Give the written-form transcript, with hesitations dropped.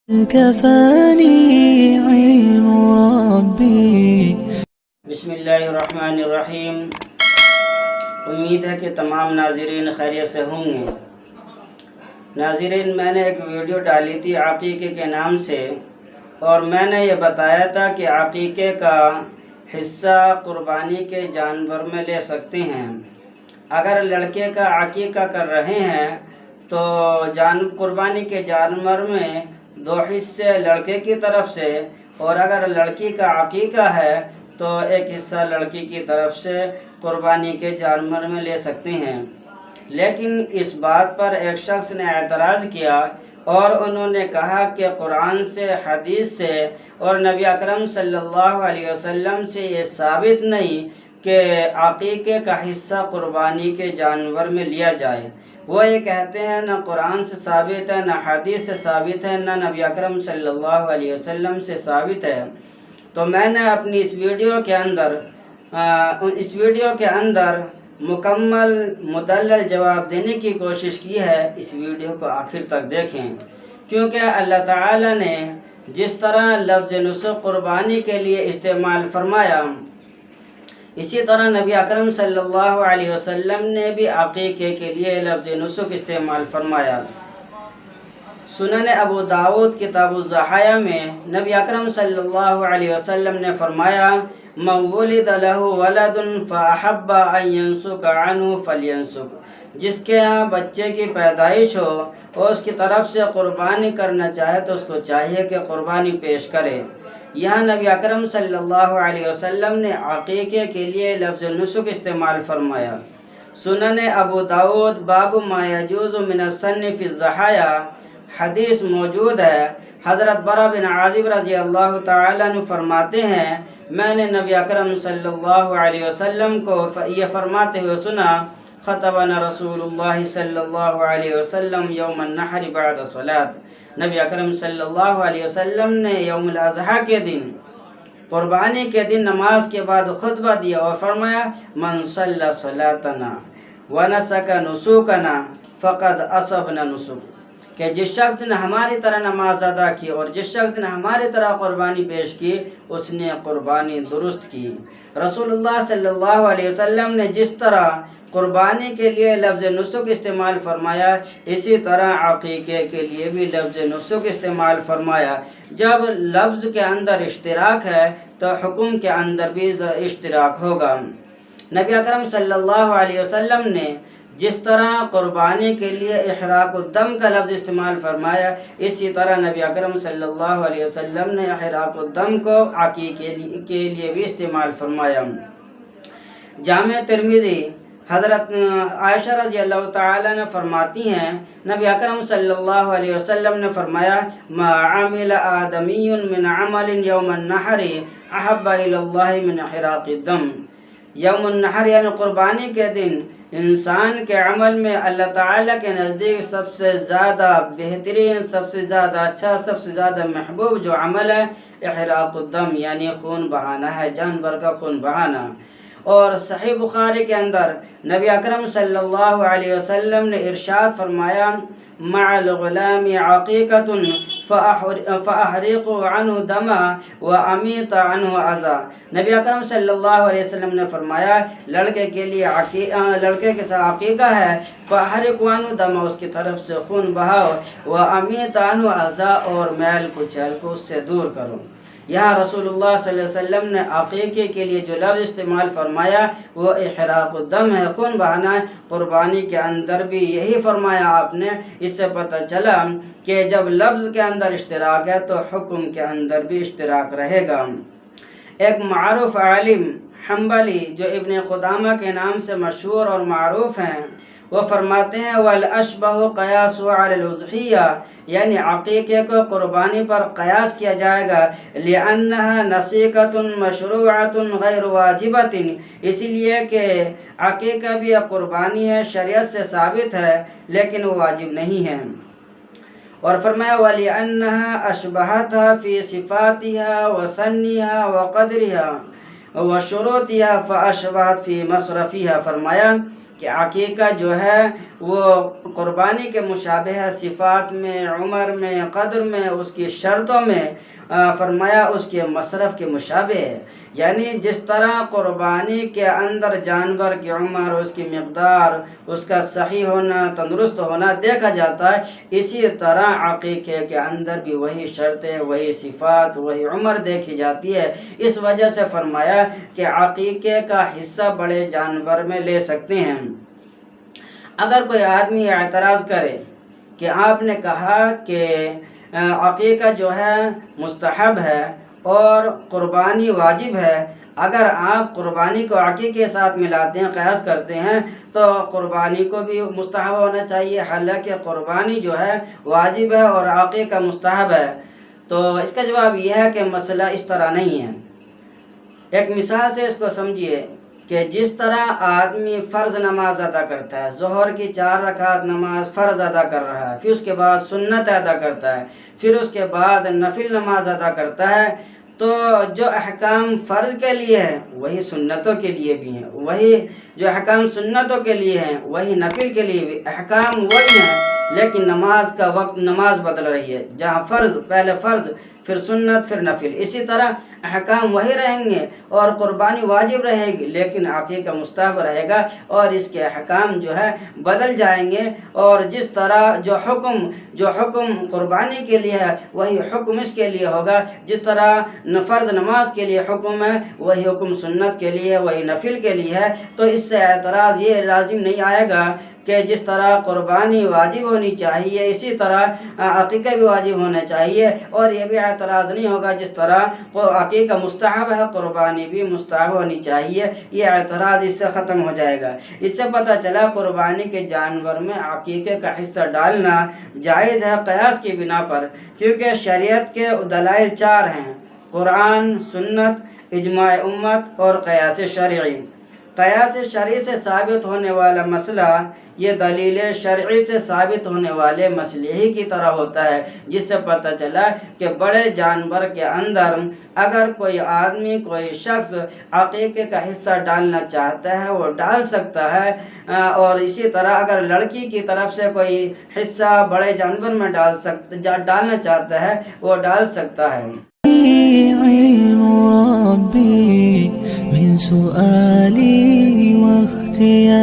كفاني علم ربي. بسم اللہ الرحمن الرحیم۔ امید ہے کہ تمام ناظرین خیریت سے ہوں گے۔ ناظرین، میں نے ایک ویڈیو ڈالی تھی عقیقے کے نام سے، اور میں نے یہ بتایا تھا کہ عقیقے کا حصہ قربانی کے جانور میں لے سکتے ہیں۔ اگر لڑکے کا عقیقہ کر رہے ہیں تو قربانی کے جانور میں 2 حصے لڑکے کی طرف سے، اور اگر لڑکی کا عقیقہ ہے تو 1 حصہ لڑکی کی طرف سے قربانی کے جانور میں لے سکتے ہیں۔ لیکن اس بات پر ایک شخص نے اعتراض کیا، اور انہوں نے کہا کہ قرآن سے، حدیث سے اور نبی اکرم صلی اللہ علیہ وسلم سے یہ ثابت نہیں کہ عقیقے کا حصہ قربانی کے جانور میں لیا جائے۔ وہ یہ کہتے ہیں نہ قرآن سے ثابت ہے، نہ حدیث سے ثابت ہے، نہ نبی اکرم صلی اللہ علیہ وسلم سے ثابت ہے۔ تو میں نے اپنی اس ویڈیو کے اندر مکمل مدلل جواب دینے کی کوشش کی ہے۔ اس ویڈیو کو آخر تک دیکھیں، کیونکہ اللہ تعالی نے جس طرح لفظ نسک قربانی کے لیے استعمال فرمایا، اسی طرح نبی اکرم صلی اللہ علیہ وسلم نے بھی عقیقے کے لیے لفظ نسک استعمال فرمایا۔ سنن ابو داود کتاب الضحایا میں نبی اکرم صلی اللہ علیہ وسلم نے فرمایا، من ولد له ولد فاحب ان ينسك عنه فلينسك، جس کے ہاں بچے کی پیدائش ہو اور اس کی طرف سے قربانی کرنا چاہے تو اس کو چاہیے کہ قربانی پیش کرے۔ یہاں نبی اکرم صلی اللہ علیہ وسلم نے عقیقے کے لیے لفظ نسک استعمال فرمایا۔ سنن ابو داود باب ما یجوز من السن فی الضحایا حدیث موجود ہے۔ حضرت برا بن عازب رضی اللہ تعالیٰ عنہ فرماتے ہیں، میں نے نبی اکرم صلی اللہ علیہ وسلم کو یہ فرماتے ہوئے سنا، خطبنا رسول اللہ صلی اللہ علیہ وسلم یوم النحر بعد صلاۃ، نبی اکرم صلی اللہ علیہ وسلم نے یوم الاضحیٰ کے دن، قربانی کے دن نماز کے بعد خطبہ دیا اور فرمایا، من صلی صلاتنا ونسک نسوکنا فقد اصبنا نسک، کہ جس شخص نے ہماری طرح نماز ادا کی اور جس شخص نے ہماری طرح قربانی پیش کی، اس نے قربانی درست کی۔ رسول اللہ صلی اللہ علیہ وسلم نے جس طرح قربانی کے لیے لفظ نسک استعمال فرمایا، اسی طرح عقیقے کے لیے بھی لفظ نسک استعمال فرمایا۔ جب لفظ کے اندر اشتراک ہے تو حکم کے اندر بھی اشتراک ہوگا۔ نبی اکرم صلی اللہ علیہ وسلم نے جس طرح قربانی کے لیے احراق الدم کا لفظ استعمال فرمایا، اسی طرح نبی اکرم صلی اللہ علیہ وسلم نے احراق الدم کو عقیقے کے لیے بھی استعمال فرمایا۔ جامع ترمذی حضرت عائشہ رضی اللہ تعالیٰ نے فرماتی ہیں، نبی اکرم صلی اللہ علیہ وسلم نے فرمایا، ما عمل آدمی من عمل یوم النحر احب الی اللہ من احراق الدم۔ یوم النحر یعنی قربانی کے دن انسان کے عمل میں اللہ تعالیٰ کے نزدیک سب سے زیادہ بہترین، سب سے زیادہ اچھا، سب سے زیادہ محبوب جو عمل ہے، احراق الدم یعنی خون بہانا ہے، جانور کا خون بہانا۔ اور صحیح بخاری کے اندر نبی اکرم صلی اللہ علیہ وسلم نے ارشاد فرمایا، مع الغلام عقیقۃ فاحرق عنہ دما وامیت عنہ اذى۔ نبی اکرم صلی اللہ علیہ وسلم نے فرمایا، لڑکے کے ساتھ عقیقہ ہے، فاحرق عنہ دما، اس کی طرف سے خون بہاؤ، وامیت عنہ اذى، اور میل کچیل کو اس سے دور کرو۔ یہاں رسول اللہ صلی اللہ علیہ وسلم نے عقیقے کے لیے جو لفظ استعمال فرمایا وہ احراق الدم ہے، خون بہانا ہے۔ قربانی کے اندر بھی یہی فرمایا آپ نے۔ اس سے پتہ چلا کہ جب لفظ کے اندر اشتراک ہے تو حکم کے اندر بھی اشتراک رہے گا۔ ایک معروف عالم حنبلی جو ابن قدامہ کے نام سے مشہور اور معروف ہیں، وہ فرماتے ہیں، وَالْأَشْبَهُ قَيَاسُ عَلَى الْأُضْحِيَّةِ، یعنی عقیقے کو قربانی پر قیاس کیا جائے گا، لِأَنَّهَا نَسِيكَةٌ مَشْرُوعَةٌ غَيْرُ وَاجِبَةٍ، اس لیے کہ عقیقہ بھی ایک قربانی ہے، شریعت سے ثابت ہے لیکن وہ واجب نہیں ہے۔ اور فرمایا، وَلِأَنَّهَا أَشْبَهَتْهَا فِي صِفَاتِهَا وَسَنِّهَا وَقَدْرِهَا وَشُرُوطِهَا فَأَشْبَهَتْ فِي مَصْرَفِهَا، فرمایا کہ عقیقہ جو ہے وہ قربانی کے مشابہ ہے، صفات میں، عمر میں، قدر میں، اس کی شرطوں میں، فرمایا اس کے مصرف کے مشابہ ہے۔ یعنی جس طرح قربانی کے اندر جانور کی عمر، اس کی مقدار، اس کا صحیح ہونا، تندرست ہونا دیکھا جاتا ہے، اسی طرح عقیقے کے اندر بھی وہی شرطیں، وہی صفات، وہی عمر دیکھی جاتی ہے۔ اس وجہ سے فرمایا کہ عقیقے کا حصہ بڑے جانور میں لے سکتے ہیں۔ اگر کوئی آدمی اعتراض کرے کہ آپ نے کہا کہ عقیقہ جو ہے مستحب ہے اور قربانی واجب ہے، اگر آپ قربانی کو عقیقے کے ساتھ ملاتے ہیں، قیاس کرتے ہیں، تو قربانی کو بھی مستحب ہونا چاہیے، حالانکہ قربانی جو ہے واجب ہے اور عقیقہ مستحب ہے۔ تو اس کا جواب یہ ہے کہ مسئلہ اس طرح نہیں ہے۔ ایک مثال سے اس کو سمجھیے کہ جس طرح آدمی فرض نماز ادا کرتا ہے، ظہر کی 4 رکعت نماز فرض ادا کر رہا ہے، پھر اس کے بعد سنت ادا کرتا ہے، پھر اس کے بعد نفل نماز ادا کرتا ہے، تو جو احکام فرض کے لیے ہیں وہی سنتوں کے لیے بھی ہیں، وہی جو احکام سنتوں کے لیے ہیں وہی نفل کے لیے بھی احکام وہی ہیں، لیکن نماز کا وقت نماز بدل رہی ہے، جہاں فرض پہلے فرض پھر سنت پھر نفل، اسی طرح احکام وہی رہیں گے اور قربانی واجب رہے گی، لیکن عقیقہ مستحب رہے گا اور اس کے احکام جو ہے بدل جائیں گے، اور جس طرح جو حکم قربانی کے لیے ہے وہی حکم اس کے لیے ہوگا، جس طرح فرض نماز کے لیے حکم ہے وہی حکم سنت کے لیے، وہی نفل کے لیے ہے۔ تو اس سے اعتراض یہ لازم نہیں آئے گا کہ جس طرح قربانی واجب ہونی چاہیے اسی طرح عقیقہ بھی واجب ہونا چاہیے، اور یہ بھی اعتراض نہیں ہوگا جس طرح عقیقہ مستحب ہے قربانی بھی مستحب ہونی چاہیے، یہ اعتراض اس سے ختم ہو جائے گا۔ اس سے پتہ چلا قربانی کے جانور میں عقیقے کا حصہ ڈالنا جائز ہے قیاس کی بنا پر، کیونکہ شریعت کے دلائل 4 ہیں: قرآن، سنت، اجماع امت اور قیاس شرعی۔ قیاس شرعی سے ثابت ہونے والا مسئلہ یہ دلیل شرعی سے ثابت ہونے والے مسئلے ہی کی طرح ہوتا ہے، جس سے پتہ چلا کہ بڑے جانور کے اندر اگر کوئی آدمی، کوئی شخص عقیقے کا حصہ ڈالنا چاہتا ہے وہ ڈال سکتا ہے، اور اسی طرح اگر لڑکی کی طرف سے کوئی حصہ بڑے جانور میں ڈالنا چاہتا ہے وہ ڈال سکتا ہے۔ علم ربي من سؤالي واختياري